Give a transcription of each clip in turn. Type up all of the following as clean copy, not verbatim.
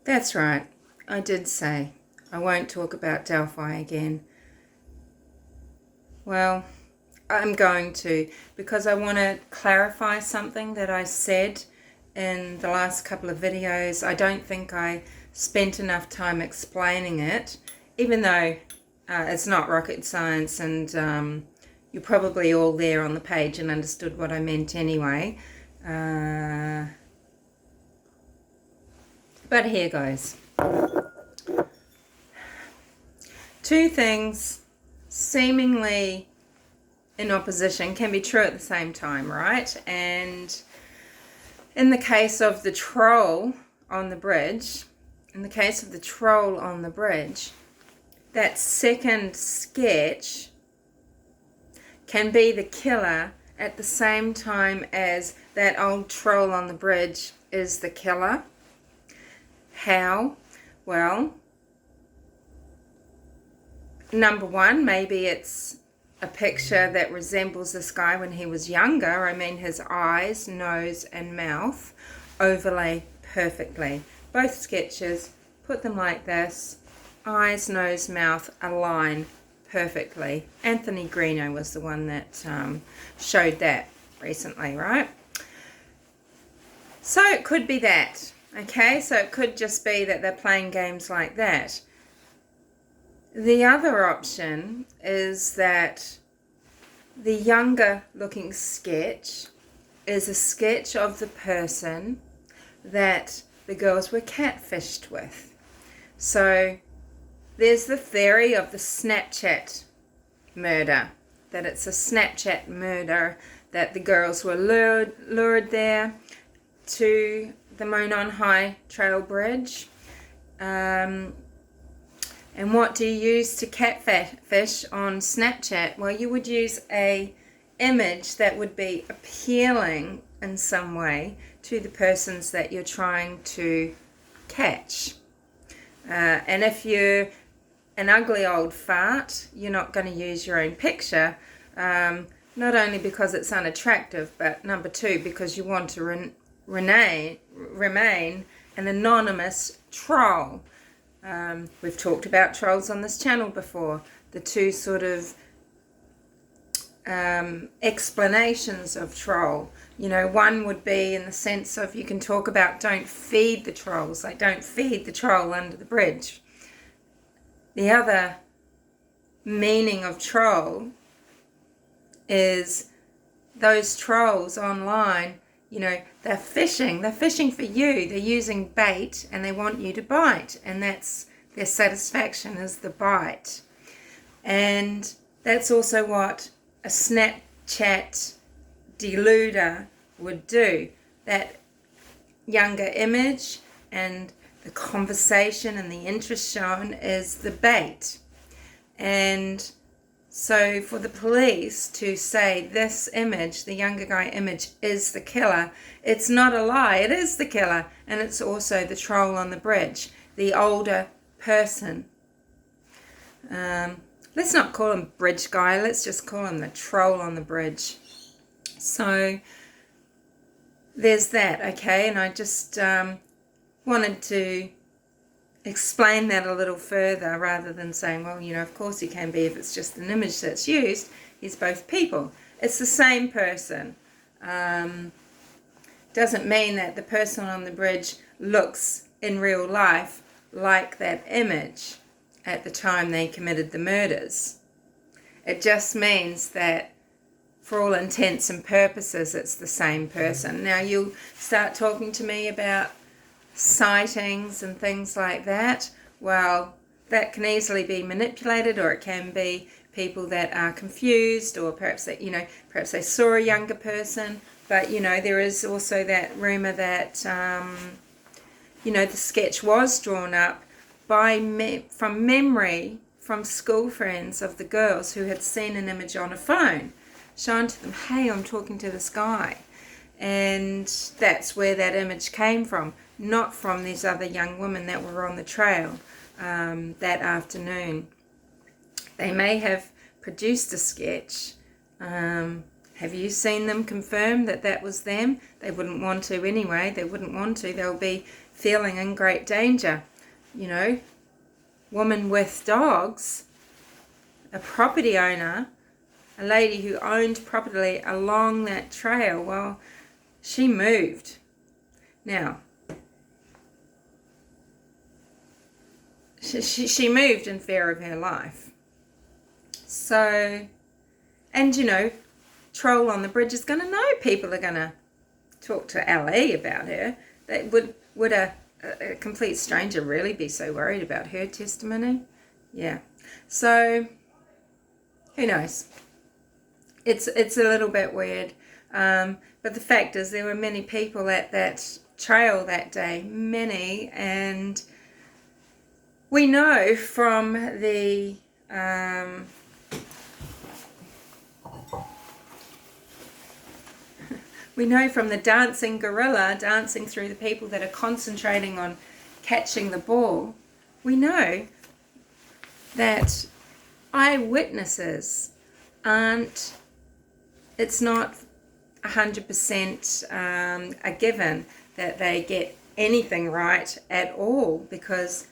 That's right. I did say I won't talk about Delphi again. Well, I'm going to, because I want to clarify something that I said in the last couple of videos. I don't think I spent enough time explaining it, even though it's not rocket science, and you're probably all there on the page and understood what I meant anyway. But here goes. Two things seemingly in opposition can be true at the same time, right? And in the case of the troll on the bridge, that second sketch can be the killer at the same time as that old troll on the bridge is the killer. How? Well, number one, maybe it's a picture that resembles this guy when he was younger. I mean, his eyes, nose and mouth overlay perfectly. Both sketches, put them like this, eyes, nose, mouth align perfectly. Anthony Greeno was the one that showed that recently, right? So it could be that, okay? So it could just be that they're playing games like that. The other option is that the younger looking sketch is a sketch of the person that the girls were catfished with. So there's the theory of the Snapchat murder, that it's a Snapchat murder, that the girls were lured there to the Monon High Trail Bridge. And what do you use to catfish on Snapchat? Well, you would use a image that would be appealing in some way to the persons that you're trying to catch. And if you're an ugly old fart, you're not going to use your own picture, not only because it's unattractive, but number two, because you want to remain an anonymous troll. We've talked about trolls on this channel before. The two sort of explanations of troll. You know, one would be in the sense of, you can talk about don't feed the trolls, like don't feed the troll under the bridge. The other meaning of troll is those trolls online, you know, they're fishing for you. They're using bait and they want you to bite, and that's their satisfaction, is the bite. And that's also what a Snapchat deluder would do. That younger image and the conversation and the interest shown is the bait. And so for the police to say this image, the younger guy image, is the killer, it's not a lie, it is the killer. And it's also the troll on the bridge, the older person. Let's not call him bridge guy, let's just call him the troll on the bridge. So there's that, okay? And I just wanted to explain that a little further, rather than saying, well, you know, of course he can be if it's just an image that's used. He's both people. It's the same person. Doesn't mean that the person on the bridge looks in real life like that image at the time they committed the murders. It just means that for all intents and purposes it's the same person. Now you'll start talking to me about sightings and things like that. Well, that can easily be manipulated, or it can be people that are confused, or perhaps that, you know, perhaps they saw a younger person. But you know, there is also that rumor that you know, the sketch was drawn up by from memory from school friends of the girls who had seen an image on a phone shown to them. Hey, I'm talking to this guy. And that's where that image came from, not from these other young women that were on the trail that afternoon. They may have produced a sketch. Have you seen them confirm that that was them? They wouldn't want to anyway. They wouldn't want to. They'll be feeling in great danger. You know, woman with dogs, a property owner, a lady who owned property along that trail, well, she moved. Now, she moved in fear of her life. So, and you know, Troll on the Bridge is going to know people are going to talk to LE about her. Would a complete stranger really be so worried about her testimony? Yeah. So, who knows? It's a little bit weird. But the fact is there were many people at that trail that day. Many. And we know from the... we know from the dancing gorilla dancing through the people that are concentrating on catching the ball, we know that eyewitnesses aren't, it's not 100% a given that they get anything right at all, because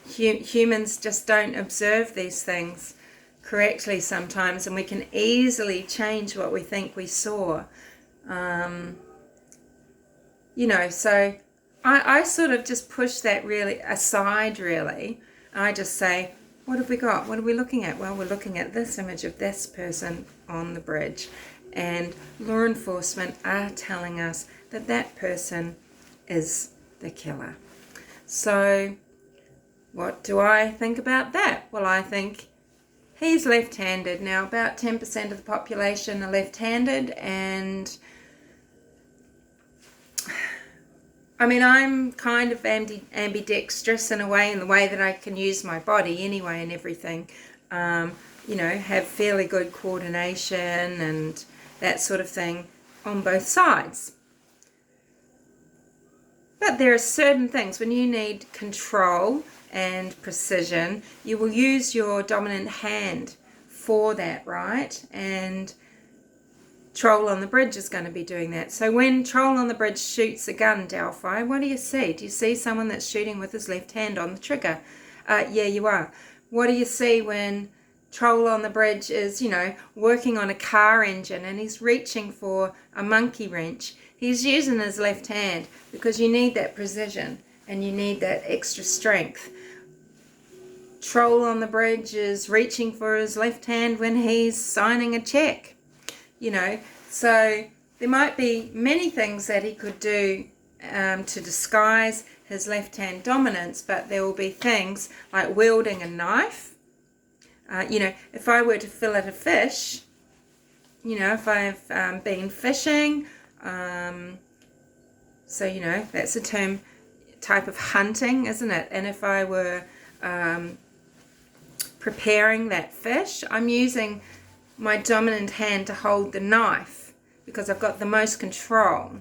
humans just don't observe these things correctly sometimes, and we can easily change what we think we saw. You know, so I sort of just push that really aside, really. I just say, what have we got? What are we looking at? Well, we're looking at this image of this person on the bridge, and law enforcement are telling us that that person is the killer. So what do I think about that? Well, I think he's left-handed. Now, about 10% of the population are left-handed, and I mean, I'm kind of ambidextrous in a way, in the way that I can use my body anyway and everything. You know, have fairly good coordination and that sort of thing on both sides. But there are certain things when you need control and precision, you will use your dominant hand for that, right? And Troll on the Bridge is going to be doing that. So when Troll on the Bridge shoots a gun, Delphi, what do you see? Do you see someone that's shooting with his left hand on the trigger? Yeah, you are. What do you see when Troll on the Bridge is, you know, working on a car engine and he's reaching for a monkey wrench? He's using his left hand because you need that precision and you need that extra strength. Troll on the Bridge is reaching for his left hand when he's signing a cheque. You know, so there might be many things that he could do to disguise his left-hand dominance, but there will be things like wielding a knife. You know, if I were to fillet a fish, you know, if I've been fishing, so, you know, that's a type of hunting, isn't it? And if I were preparing that fish, I'm using my dominant hand to hold the knife because I've got the most control.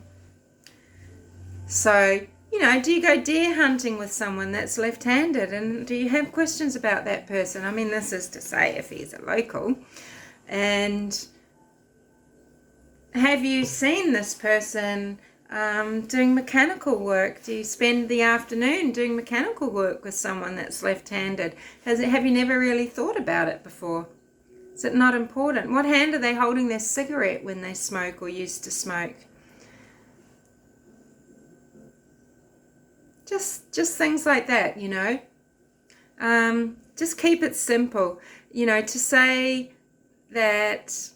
So, you know, do you go deer hunting with someone that's left-handed, and do you have questions about that person? I mean, this is to say if he's a local. And have you seen this person doing mechanical work? Do you spend the afternoon doing mechanical work with someone that's left-handed? Have you never really thought about it before? Is it not important? What hand are they holding their cigarette when they smoke or used to smoke? Just things like that, you know. Just keep it simple. You know, to say that,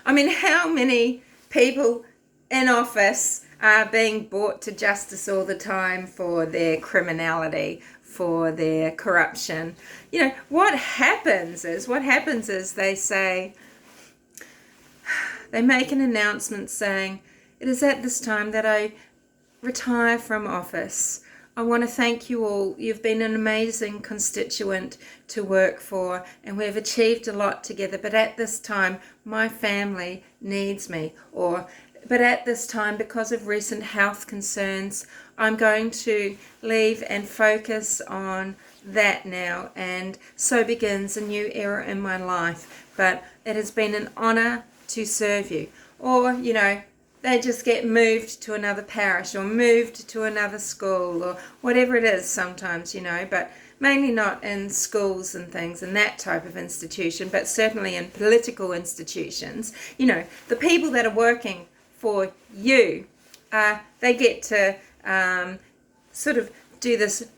I mean, how many people in office are being brought to justice all the time for their criminality, for their corruption? You know, what happens is they say, they make an announcement saying, it is at this time that I retire from office. I want to thank you all. You've been an amazing constituent to work for, and we've achieved a lot together, but at this time my family needs me. Or, but at this time, because of recent health concerns, I'm going to leave and focus on that now, and so begins a new era in my life. But it has been an honour to serve you. Or, you know, they just get moved to another parish or moved to another school or whatever it is sometimes, you know, but mainly not in schools and things and that type of institution, but certainly in political institutions. You know, the people that are working for you, they get to sort of do this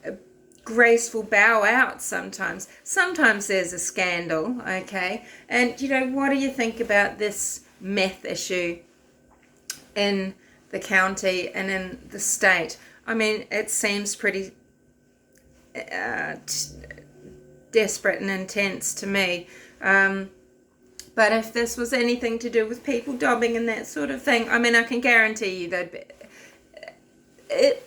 graceful bow out sometimes. Sometimes there's a scandal, okay? And, you know, what do you think about this meth issue in the county and in the state? I mean, it seems pretty desperate and intense to me. But if this was anything to do with people dobbing and that sort of thing, I mean, I can guarantee you that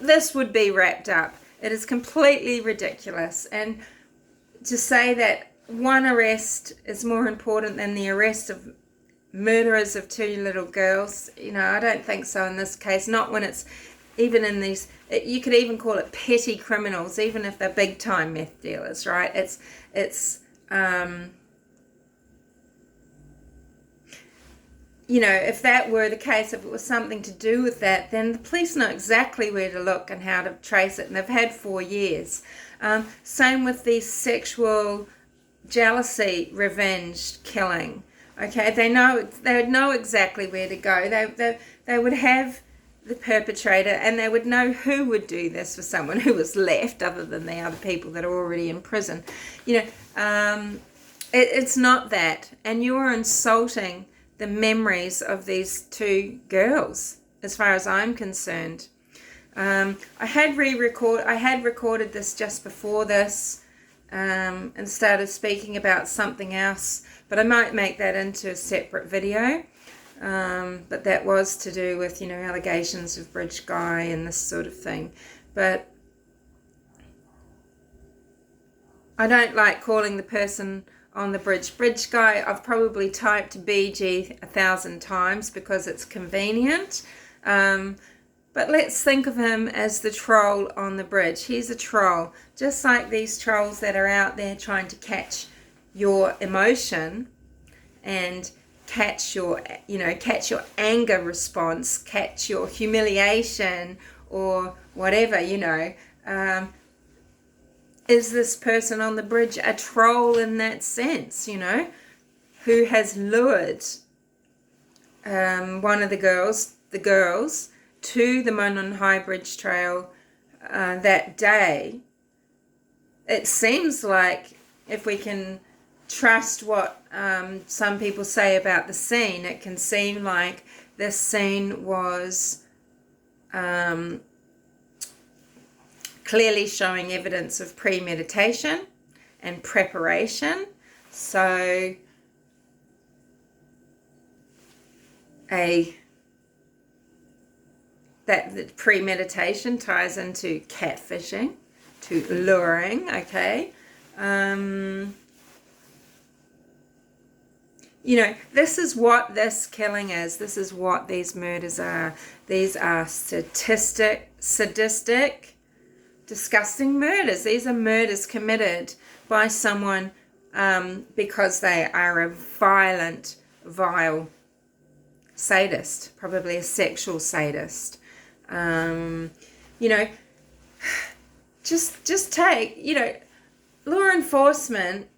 this would be wrapped up. It is completely ridiculous. And to say that one arrest is more important than the arrest of murderers of 2 little girls, you know, I don't think so in this case. Not when it's even in these, you could even call it petty criminals, even if they're big time meth dealers, right? It's you know, if that were the case, if it was something to do with that, then the police know exactly where to look and how to trace it, and they've had 4 years. Same with the sexual jealousy, revenge killing. Okay, they would know exactly where to go. They would have the perpetrator, and they would know who would do this for someone who was left, other than the other people that are already in prison. You know, it's not that, and you're insulting the memories of these 2 girls, as far as I'm concerned. I had recorded this just before this, and started speaking about something else, but I might make that into a separate video. But that was to do with, you know, allegations of bridge guy and this sort of thing. But I don't like calling the person on the bridge guy. I've probably typed BG 1,000 times because it's convenient. But let's think of him as the troll on the bridge. He's a troll, just like these trolls that are out there trying to catch your emotion and catch your anger response, catch your humiliation or whatever, you know. Is this person on the bridge a troll in that sense, you know, who has lured one of the girls to the Monon High Bridge Trail that day? It seems like, if we can trust what some people say about the scene, it can seem like this scene was clearly showing evidence of premeditation and preparation. So that the premeditation ties into catfishing, to luring, okay? You know, this is what this killing is. This is what these murders are. These are sadistic, disgusting murders. These are murders committed by someone because they are a violent, vile sadist, probably a sexual sadist. You know, just take, you know, law enforcement,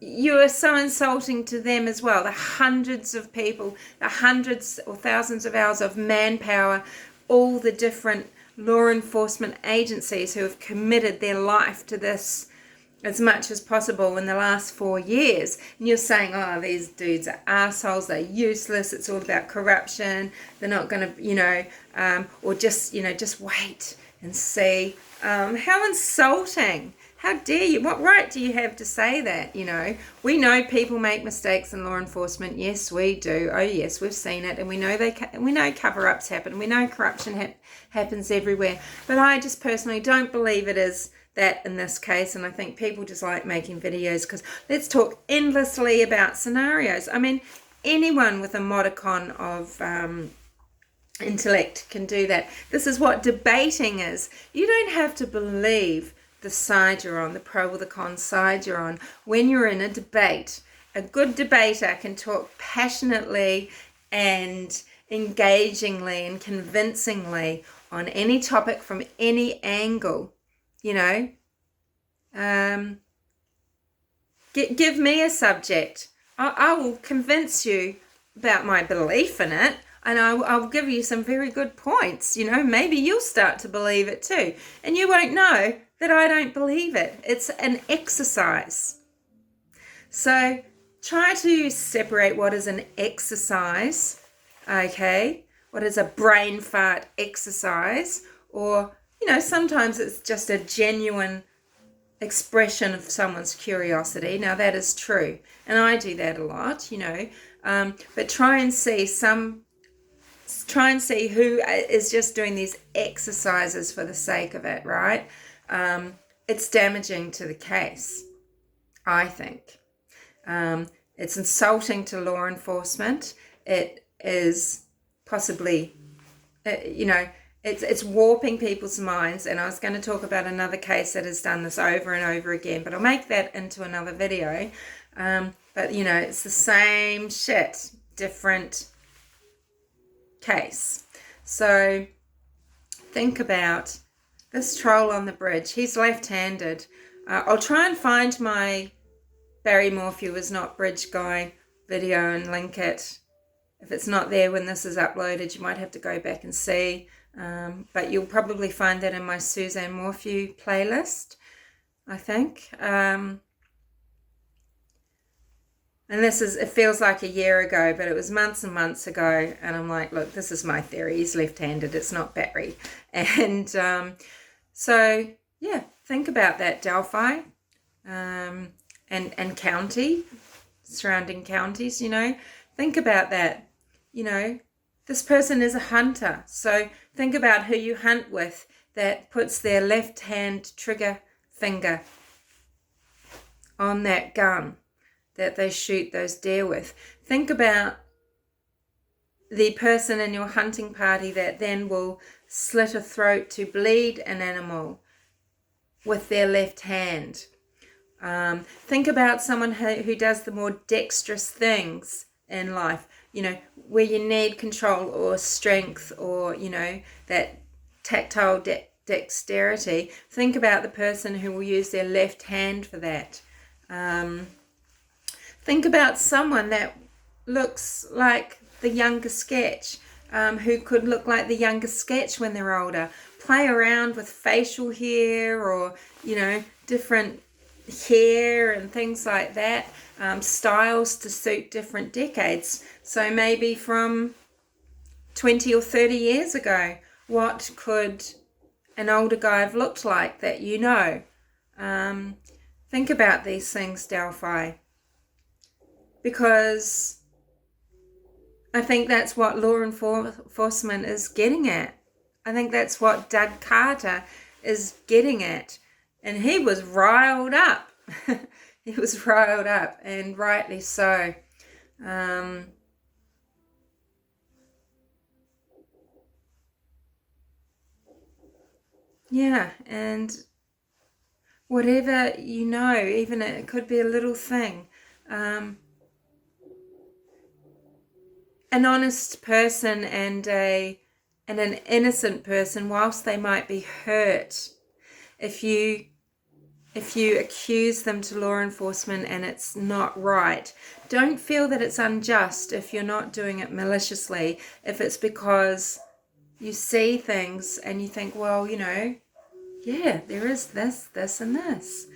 you are so insulting to them as well. The hundreds of people, the hundreds or thousands of hours of manpower, all the different law enforcement agencies who have committed their life to this as much as possible in the last 4 years. And you're saying, oh, these dudes are assholes, they're useless, it's all about corruption, they're not going to, you know, or just, you know, just wait and see. How insulting. How dare you? What right do you have to say that, you know? We know people make mistakes in law enforcement. Yes, we do. Oh, yes, we've seen it. And we know we know cover-ups happen. We know corruption happens everywhere. But I just personally don't believe it is that in this case. And I think people just like making videos because let's talk endlessly about scenarios. I mean, anyone with a modicum of intellect can do that. This is what debating is. You don't have to believe the side you're on, the pro or the con side you're on. When you're in a debate A good debater can talk passionately and engagingly and convincingly on any topic from any angle, you know. Give me a subject. I will convince you about my belief in it, and I'll give you some very good points. You know, maybe you'll start to believe it too, and you won't know that I don't believe it. It's an exercise. So try to separate what is an exercise, okay? What is a brain fart exercise? Or, you know, sometimes it's just a genuine expression of someone's curiosity. Now that is true, and I do that a lot, you know. But try and see who is just doing these exercises for the sake of it, right? It's damaging to the case, I think. It's insulting to law enforcement. It is possibly, you know, it's warping people's minds. And I was going to talk about another case that has done this over and over again, but I'll make that into another video. But, you know, it's the same shit, different case. So think about this troll on the bridge. He's left-handed. I'll try and find my Barry Morphew is not bridge guy video and link it. If it's not there when this is uploaded, you might have to go back and see. But you'll probably find that in my Suzanne Morphew playlist, I think. And it feels like a year ago, but it was months and months ago. And I'm like, look, this is my theory. He's left-handed. It's not Barry. And so, yeah, think about that, Delphi. And county, surrounding counties, you know. Think about that. You know, this person is a hunter. So think about who you hunt with that puts their left hand trigger finger on that gun that they shoot those deer with. Think about the person in your hunting party that then will slit a throat to bleed an animal with their left hand. Think about someone who does the more dexterous things in life, you know, where you need control or strength or, you know, that tactile dexterity. Think about the person who will use their left hand for that. Think about someone that looks like the younger sketch, who could look like the younger sketch when they're older. Play around with facial hair or, you know, different hair and things like that, styles to suit different decades. So maybe from 20 or 30 years ago, what could an older guy have looked like that you know? Think about these things, Delphi, because I think that's what law enforcement is getting at. I think that's what Doug Carter is getting at. And he was riled up. He was riled up, and rightly so. Yeah, and whatever, you know, even it could be a little thing. An honest person and an innocent person, whilst they might be hurt, if you accuse them to law enforcement and it's not right, don't feel that it's unjust if you're not doing it maliciously. If it's because you see things and you think, well, you know, yeah, there is this and this.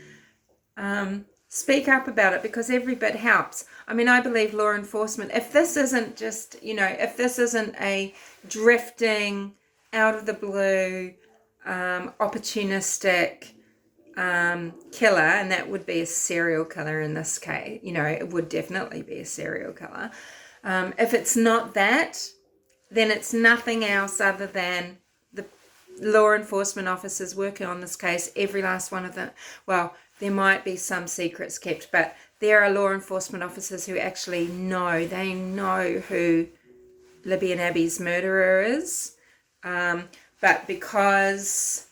Speak up about it, because every bit helps. I mean, I believe law enforcement, if this isn't just, you know, if this isn't a drifting, out of the blue, opportunistic killer, and that would be a serial killer in this case, you know, it would definitely be a serial killer. If it's not that, then it's nothing else other than the law enforcement officers working on this case, every last one of them. Well, there might be some secrets kept, but there are law enforcement officers who actually know, they know who Libby and Abby's murderer is, but because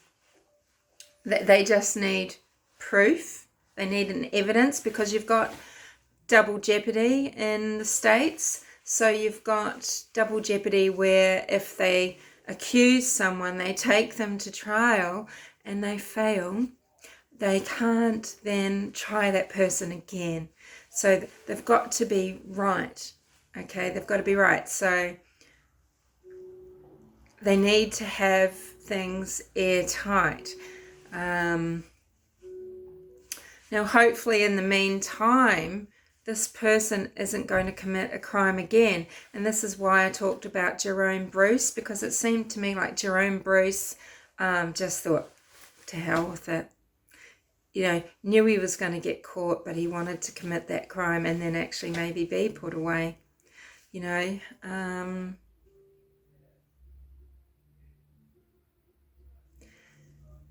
they just need proof, they need an evidence, because you've got double jeopardy in the States. So you've got double jeopardy where if they accuse someone, they take them to trial and they fail, they can't then try that person again. So they've got to be right. Okay, they've got to be right. So they need to have things airtight. Now, hopefully in the meantime, this person isn't going to commit a crime again. And this is why I talked about Jerome Bruce, because it seemed to me like Jerome Bruce just thought, to hell with it. You know, knew he was going to get caught, but he wanted to commit that crime and then actually maybe be put away. You know,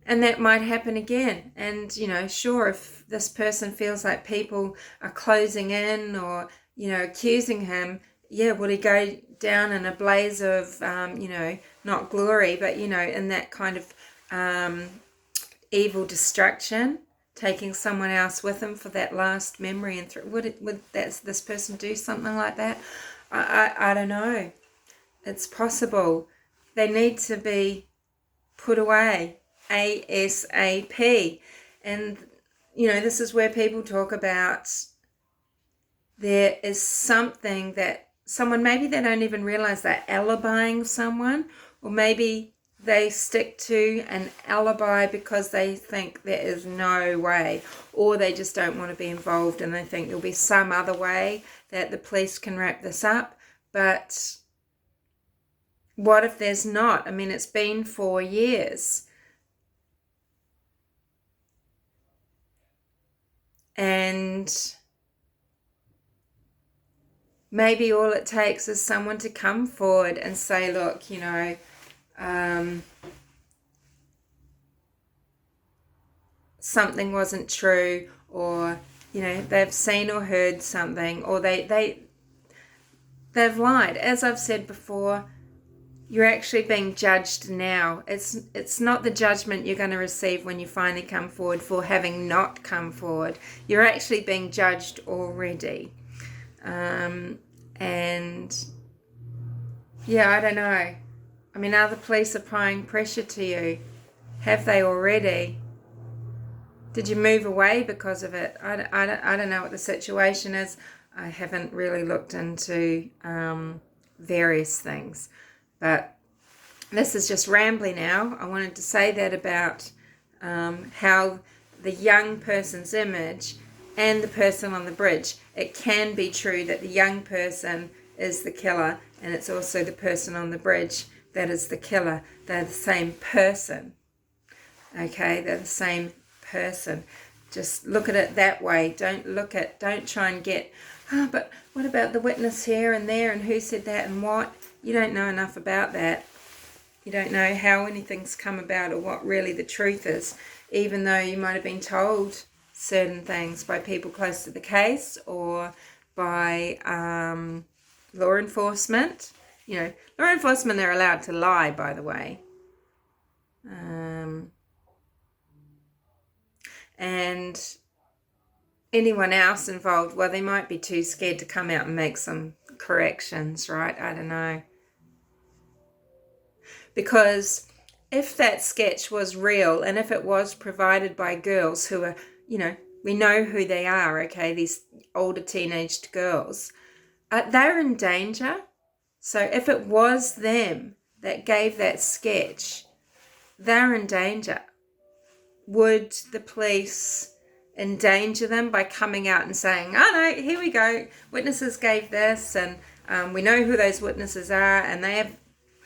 and that might happen again. And, you know, sure, if this person feels like people are closing in or, you know, accusing him, yeah, will he go down in a blaze of, you know, not glory, but, you know, in that kind of evil destruction, taking someone else with him for that last memory? And would this person do something like that? I don't know. It's possible. They need to be put away ASAP. And, you know, this is where people talk about there is something that someone, maybe they don't even realize they're alibying someone, or maybe they stick to an alibi because they think there is no way, or they just don't want to be involved and they think there'll be some other way that the police can wrap this up. But what if there's not? I mean, it's been 4 years. And maybe all it takes is someone to come forward and say, look, you know, something wasn't true, or, you know, they've seen or heard something, or they've lied. As I've said before, you're actually being judged now. It's not the judgment you're going to receive when you finally come forward for having not come forward. You're actually being judged already. And yeah, I don't know. I mean, are the police applying pressure to you? Have they already? Did you move away because of it? I don't know what the situation is. I haven't really looked into various things. But this is just rambling now. I wanted to say that about how the young person's image and the person on the bridge, it can be true that the young person is the killer, and it's also the person on the bridge that is the killer. They're the same person. Okay, they're the same person. Just look at it that way. Don't try and get, but what about the witness here and there, and who said that and what? You don't know enough about that. You don't know how anything's come about or what really the truth is, even though you might have been told certain things by people close to the case or by law enforcement. You know, law enforcement, they're allowed to lie, by the way. And anyone else involved, well, they might be too scared to come out and make some corrections, right? I don't know. Because if that sketch was real and if it was provided by girls who are, you know, we know who they are, okay, these older teenaged girls, they're in danger. So if it was them that gave that sketch, they're in danger. Would the police endanger them by coming out and saying, oh no, here we go, witnesses gave this, and we know who those witnesses are, and they have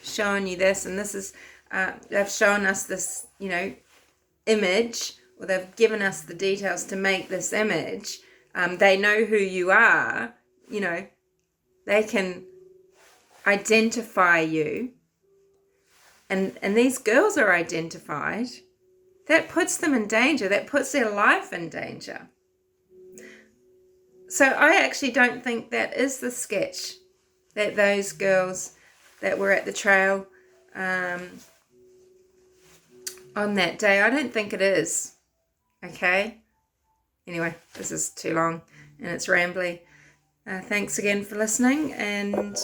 shown you this, and this is they've shown us this, you know, image, or they've given us the details to make this image. They know who you are, you know, they can identify you, and these girls are identified. That puts them in danger. That puts their life in danger. So I actually don't think that is the sketch that those girls that were at the trail on that day, I don't think it is. Okay? Anyway, this is too long and it's rambly. Thanks again for listening, and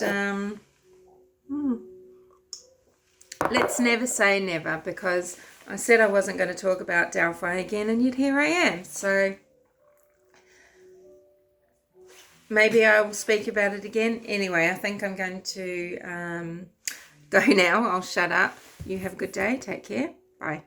let's never say never, because I said I wasn't going to talk about Delphi again, and yet here I am. So maybe I will speak about it again. Anyway, I think I'm going to go now. I'll shut up. You have a good day. Take care. Bye.